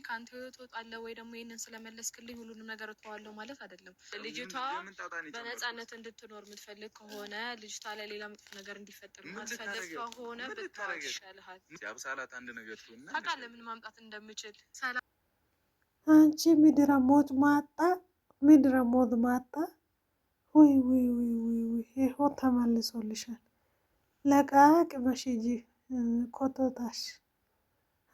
ካንተ ህይወት ወጣለሁ ወይ ደግሞ ይሄንን ስለመለስክልኝ ሁሉንም ነገር እተዋለሁ ማለት አይደለም። ልጅቷ በነፃነት እንድትኖር የምትፈልግ ከሆነ ልጅቷ ላይ ሌላ መጥፎ ነገር እንዲፈጠር የማትፈልግ ከሆነ ብትተዋት ይሻልሃል። ያብሳላት አንድ ነገር ታውቃለህ ምን ማምጣት እንደምችል። አንቺ ምድረ ሞት ማጣ ምድረ ሞት ማጣ። ውይ ውይ ውይ ውይ ውይ ይኸው ተመልሶልሻል። ለቃቅ በሽጂ ኮቶታሽ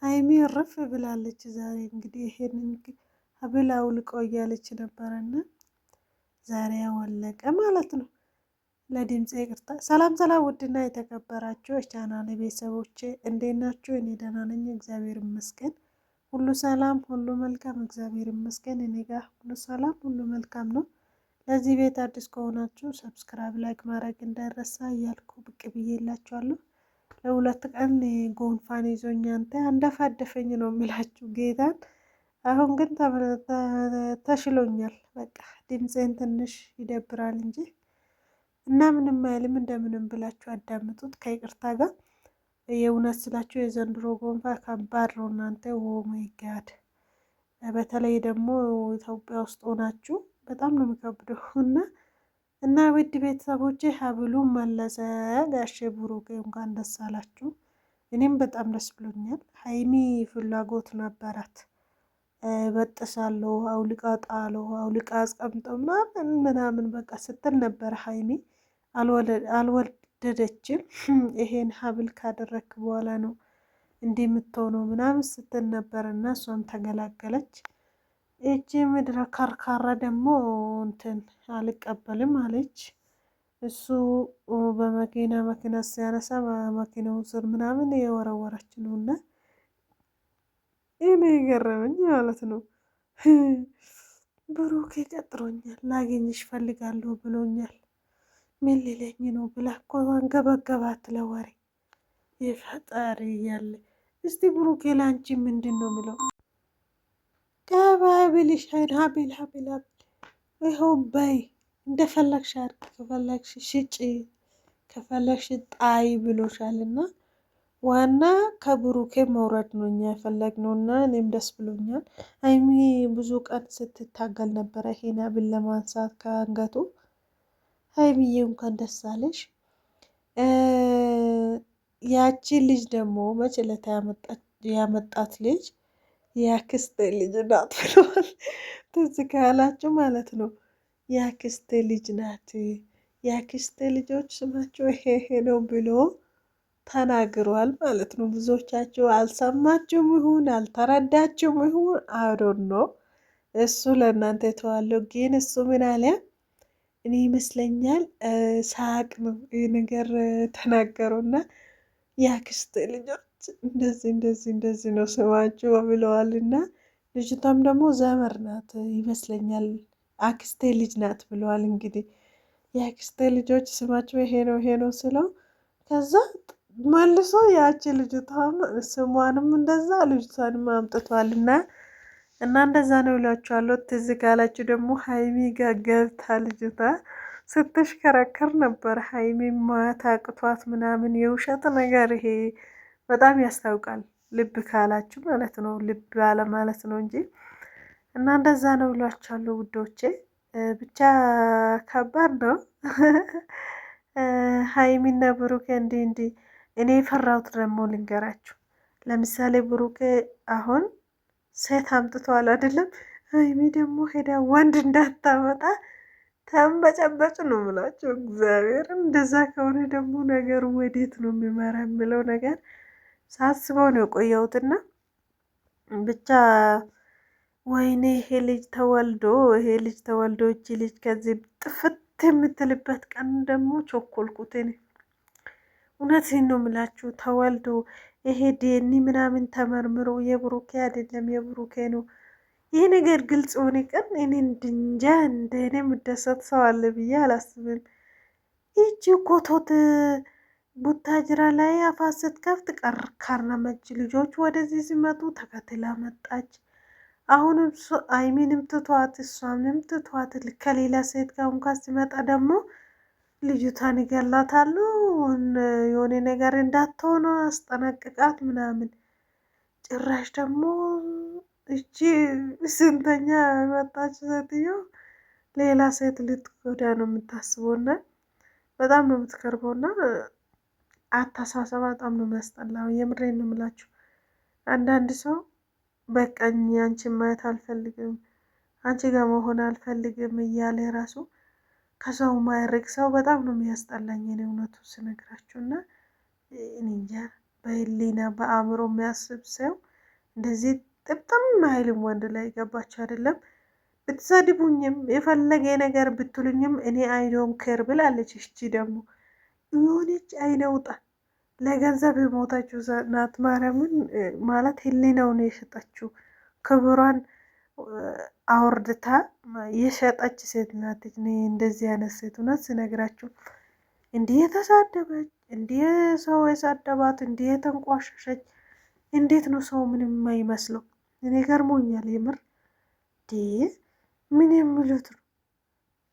ሀይሚ እርፍ ብላለች። ዛሬ እንግዲህ ይሄንን ሀብል አውልቆ እያለች ነበረና ዛሬ አወለቀ ማለት ነው። ለድምፄ ይቅርታ። ሰላም ሰላም፣ ውድና የተከበራችሁ የቻናሌ ቤተሰቦቼ እንዴት ናችሁ? እኔ ደህና ነኝ፣ እግዚአብሔር ይመስገን። ሁሉ ሰላም፣ ሁሉ መልካም፣ እግዚአብሔር ይመስገን። እኔ ጋር ሁሉ ሰላም፣ ሁሉ መልካም ነው። ለዚህ ቤት አዲስ ከሆናችሁ ሰብስክራይብ፣ ላይክ ማድረግ እንዳይረሳ እያልኩ ብቅ ብዬላችኋለሁ። ለሁለት ቀን ጉንፋን ይዞኝ አንተ አንደፋደፈኝ ነው የሚላችሁ ጌታን። አሁን ግን ተሽሎኛል። በቃ ድምፄን ትንሽ ይደብራል እንጂ እና ምንም አይልም። እንደምንም ብላችሁ አዳምጡት ከይቅርታ ጋር። የእውነት ስላችሁ የዘንድሮ ጉንፋን ከባድ ነው እናንተ። ኦ ማይ ጋድ! በተለይ ደግሞ ኢትዮጵያ ውስጥ ሆናችሁ በጣም ነው የሚከብደው እና ውድ ቤተሰቦቼ ሀብሉ መለሰ። ጋሼ ብሩኬ እንኳን ደስ አላችሁ። እኔም በጣም ደስ ብሎኛል። ሀይሚ ፍላጎት ነበራት። በጥሳለሁ፣ አውልቃ ጣለው፣ አውልቃ አስቀምጠው ምናምን በቃ ስትል ነበረ። ሀይሚ አልወደደችም። ይሄን ሀብል ካደረክ በኋላ ነው እንዲህ የምትሆነው ምናምን ስትል ነበር እና እሷም ተገላገለች። እቺ ምድረ ካርካራ ደግሞ እንትን አልቀበልም አለች። እሱ መኪና ሲያነሳ በመኪናው ስር ምናምን የወረወረች ነው እና ይሄ የገረመኝ ማለት ነው። ብሩኬ ቀጥሮኛል፣ ላገኝሽ ፈልጋለሁ ብሎኛል፣ ምን ሊለኝ ነው ብላ እኮ አንገበገባት ለወሬ። የፈጣሪ ያለ እስቲ ብሩኬ ላንቺ ምንድን ነው ምለው? ቀባብልሽ ሀብል ይኸው በይ እንደፈለግሽ አድርጊ፣ ከፈለግሽ ሽጪ፣ ከፈለግሽ ጣይ ብሎሻልና ዋና ከብሩኬ መውረድ ነው እኛ የፈለግነው እና እኔም ደስ ብሎኛል። ሀይሚ ብዙ ቀን ስትታገል ነበረ ይሄን ሀብል ለማንሳት ከአንገቱ። ሀይሚዬ እንኳን ደስ አለሽ። ያቺ ልጅ ደግሞ መች ዕለት ያመጣት ልጅ የአክስቴ ልጅ ናት ብለዋል። ትዝ ካላችሁ ማለት ነው። የአክስቴ ልጅ ናት፣ የአክስቴ ልጆች ስማቸው ይሄ ነው ብሎ ተናግሯል ማለት ነው። ብዙዎቻችሁ አልሰማችሁም ይሁን አልተረዳችሁም ይሁን አዶን ነው። እሱ ለእናንተ የተዋለው ግን እሱ ምን አለ? እኔ ይመስለኛል ሳቅ ነው ይህ ነገር ተናገሩና የአክስቴ ልጆች እንደዚህ ነው ስማቸው ብለዋል። እና ልጅቷም ደግሞ ዘመር ናት ይመስለኛል፣ አክስቴ ልጅ ናት ብለዋል። እንግዲህ የአክስቴ ልጆች ስማቸው ይሄ ነው ስለው ከዛ መልሶ ያቺ ልጅቷም ስሟንም እንደዛ ልጅቷንም አምጥቷል። እና እንደዛ ነው እላችኋለሁ። ትዝ ካላችሁ ደግሞ ሀይሚ ጋር ገብታ ልጅቷ ስትሽከረከር ነበር። ሀይሚ ማታ አቅቷት ምናምን የውሸት ነገር ይሄ በጣም ያስታውቃል። ልብ ካላችሁ ማለት ነው፣ ልብ አለ ማለት ነው እንጂ እና እንደዛ ነው እላችኋለሁ ውዶቼ። ብቻ ከባድ ነው። ሀይሚና ብሩኬ እንዲህ እኔ የፈራሁት ደግሞ ልንገራችሁ። ለምሳሌ ብሩኬ አሁን ሴት አምጥተዋል አይደለም፣ ሀይሚ ደግሞ ሄዳ ወንድ እንዳታመጣ ተንበጨበጭ ነው የምላቸው። እግዚአብሔር እንደዛ ከሆነ ደግሞ ነገሩ ወዴት ነው የሚመራ የሚለው ነገር ሳስበው ነው የቆየሁትና ብቻ ወይኔ ይሄ ልጅ ተወልዶ እቺ ልጅ ከዚህ ጥፍት የምትልበት ቀን ደግሞ ቾኮልኩት እኔ። እውነቴን ነው የምላችሁ። ተወልዶ ይሄ ዴኒ ምናምን ተመርምሮ የብሩኬ አይደለም የብሩኬ ነው ይህ ነገር ግልጽ ሆነ ቀን እኔ እንጃ እንደ እኔ የምደሰት ሰው አለ ብዬ አላስብም። ይቺ ኮቶት ቡታጅራ ላይ አፋ ስትከፍት ከረመች። ልጆች ወደዚህ ሲመጡ ተከትላ መጣች። አሁንም አይሚንም ትቷት እሷንም ትቷት ከሌላ ሴት ጋር እንኳን ሲመጣ ደግሞ ልጅቷን ይገላታሉ፣ የሆነ ነገር እንዳትሆነ አስጠነቅቃት ምናምን። ጭራሽ ደግሞ እቺ ስንተኛ መጣች ሴትዮ ሌላ ሴት ልትጎዳ ነው የምታስበውና በጣም ነው የምትቀርበውና አታሳሰባ በጣም ነው የሚያስጠላው። የምሬን ነው የምላችሁ። አንዳንድ ሰው በቃኝ አንቺን ማየት አልፈልግም፣ አንቺ ጋር መሆን አልፈልግም እያለ ራሱ ከሰው ማይርቅ ሰው በጣም ነው የሚያስጠላኝ። እኔ እውነቱ ስነግራችሁ እና እኔ እንጃ በህሊና በአእምሮ የሚያስብ ሰው እንደዚህ ጥብጥም አይልም ወንድ ላይ ገባችሁ አይደለም? ብትሰድቡኝም የፈለገ ነገር ብትሉኝም እኔ አይዶን ከር ብላለች። እቺ ደግሞ የሆነች አይነውጣ ለገንዘብ የሞታችሁ ናት። ማርያምን ማለት ህሊናውን የሸጠችው ክብሯን አውርድታ የሸጠች ሴት ናት። እንደዚህ አይነት ሴት እውነት ስነግራችሁ እንዲህ የተሳደበች እንዲህ ሰው የሳደባት እንዲህ የተንቋሸሸች እንዴት ነው ሰው ምንም የማይመስለው? እኔ ገርሞኛል የምር ምን የሚሉት ነው?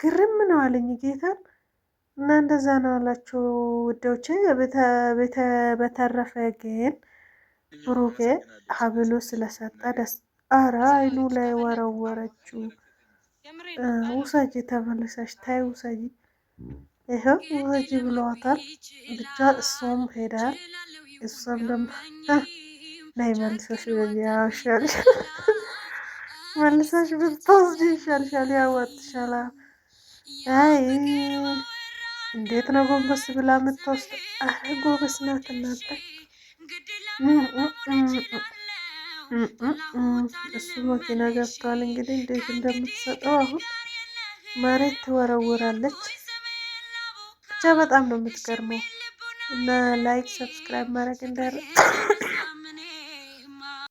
ግርም ነው አለኝ ጌታን እና እንደዛ ነው አላቸው ውዶቼ። በተረፈ ግን ብሩኬ ሀብሎ ስለሰጠ ደስ አረ አይኑ ላይ ወረወረችው። ውሰጂ ተመልሰሽ ታይ ውሰጂ፣ ይኸው ውሰጂ ብሏታል። ብቻ እሷም ሄዳል። እሷም ደግሞ ናይ መልሰሽ ያሻል መልሰሽ ብትወስጂ ይሻልሻል፣ ያዋጥሻል። አይ እንዴት ነው ጎንበስ ብላ የምትወስድ? አረ ጎበስ ናት እናንተ። እሱ መኪና ገብቷል። እንግዲህ እንዴት እንደምትሰጠው አሁን መሬት ትወረውራለች። ብቻ በጣም ነው የምትገርመው። እና ላይክ ሰብስክራይብ ማድረግ እንዳረ